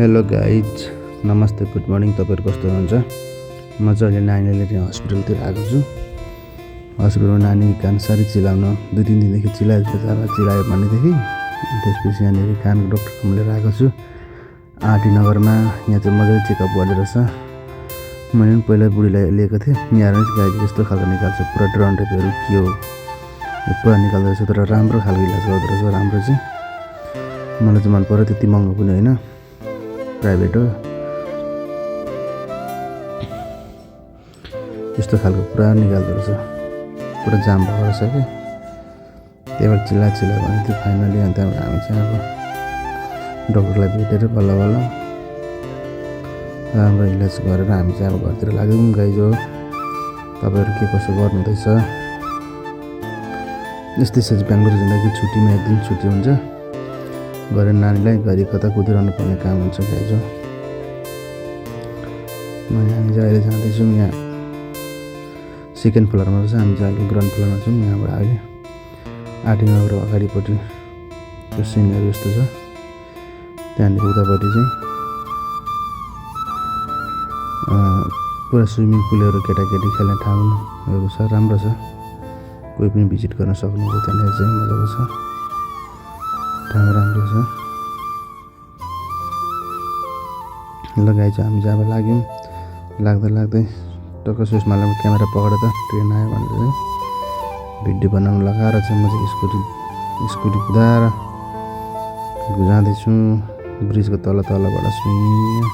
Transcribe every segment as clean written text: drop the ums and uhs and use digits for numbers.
Hello guys, नमस्ते, good morning. तपाईँहरू कस्तो हुनुहुन्छ? म चाहिँ अहिले नानीले लिएर हस्पिटलतिर आएको छु। हस्पिटलमा नानी कान साह्रै चिलाउन 2-3 दिनदेखि चिलायो भनेदेखि त्यसपछि यहाँनिर कानको डक्टरकोमा लिएर आएको छु। आरटी नगरमा यहाँ चाहिँ मजाले चेकअप गर्दो रहेछ। मैले पनि पहिला बुढीलाई लिएको थिएँ, यहाँ चाहिँ गाइज यस्तो खालको निकाल्छ, पुरा ड्रन्टेपहरू के हो यो पुरा निकाल्दो रहेछ। तर राम्रो खालको इलाज गर्दो रहेछ, राम्रो चाहिँ मलाई चाहिँ मन पर्यो। त्यति महँगो पनि होइन, प्राइभेट हो। यस्तो खालको पुरा निकाल्दो रहेछ, पुरा जाम भएको रहेछ कि त्यहाँबाट चिल्ला भने थियो फाइनली। अनि त्यहाँबाट हामी चाहिँ अब डक्टरलाई भेटेर बल्ल बल्ल राम्रो इलाज गरेर हामी चाहिँ अब घरतिर लाग्यौँ। गाइज हो, तपाईँहरू के कसो गर्नुहुँदैछ? यस्तै छ बेङ्गलोर जिन्दगी। छुट्टीमा एक दिन छुट्टी हुन्छ, गरेर नानीलाई घरि कता कुदिरहनु पर्ने काम हुन्छ। गाइज हो, हामी चाहिँ अहिले जाँदैछौँ। यहाँ सेकेन्ड फ्लोरमा रहेछ, हामी चाहिँ अहिले ग्राउन्ड फ्लोरमा छौँ। यहाँबाट अहिले आरटी नगर अगाडिपट्टि त्यो सिनहरू यस्तो छ। त्यहाँनिर उतापट्टि चाहिँ पुरा स्विमिङ पुलहरू, केटाकेटी खेल्ने ठाउँहरू छ, राम्रो छ। कोही पनि भिजिट गर्न सक्नुहुन्छ त्यहाँनिर चाहिँ, मजाको छ ठाउँ, राम्रो छ। ल गाइज, हामी चाहिँ अब लाग्यौँ। लाग्दै टक्क सुषमाले क्यामेरा पक्रेर त ट्रेन आयो भनेर चाहिँ भिडियो बनाउनु लगाएर चाहिँ म चाहिँ स्कुटी कुदाएर जाँदैछु। ब्रिजको तलबाट सुइँ,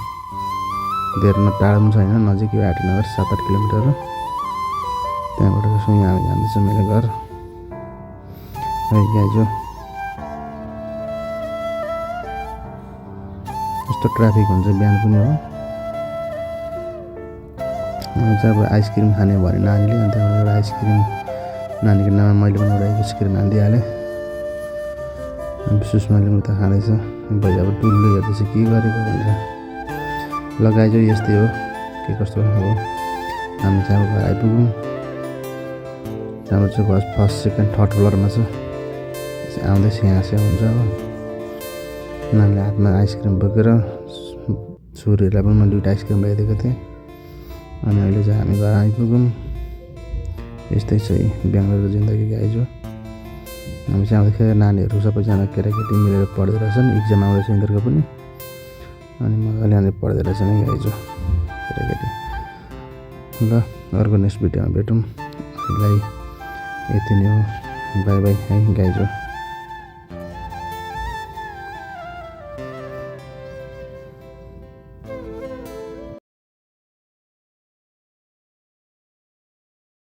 धेरै टाढो पनि छैन, नजिक यो आरटी नगर 7-8 किलोमिटर हो। त्यहाँबाट सुइँ हामी जाँदैछौँ मेरो घर। है गाइज हो, यस्तो ट्राफिक हुन्छ बिहान पनि हो। चाहिँ अब आइसक्रिम खाने भने नानीले, अनि त्यहाँबाट एउटा आइसक्रिम नानीको नाममा मैले पनि एउटा आइसक्रिम हानिदिइहालेँ। अनि सुषमाले पनि उता खाँदैछ, भैया अब टुल्लु हेर्दैछ के गरेको भनेर। लगाइजो यस्तै हो, के कस्तो हो। हामी चाहिँ अब घर आइपुग्यौँ। हाम्रो चाहिँ घर फर्स्ट सेकेन्ड थर्ड फ्लोरमा छ। आउँदैछ यहाँ चाहिँ हुन्छ हो। नानीले हातमा आइसक्रिम बोकेर, छोरीहरूलाई पनि मैले 2टा आइसक्रिम ल्याइदिएको थिएँ। अनि अहिले चाहिँ हामी घर आइपुग्यौँ। यस्तै छ बेङ्गलोरको जिन्दगी। गाइज हो, हामी चाहिँ आउँदाखेरि नानीहरू सबैजना केटाकेटी मिलेर पढ्दै रहेछन्। इक्जाम आउँदैछ यिनीहरूको पनि, अनि मजाले अनि पढ्दै रहेछन् है गाइज हो केटाकेटी। ल, अर्को नेक्स्ट भिडियोमा भेटौँ। अहिले यति नै हो, बाई बाई है गाइज हो।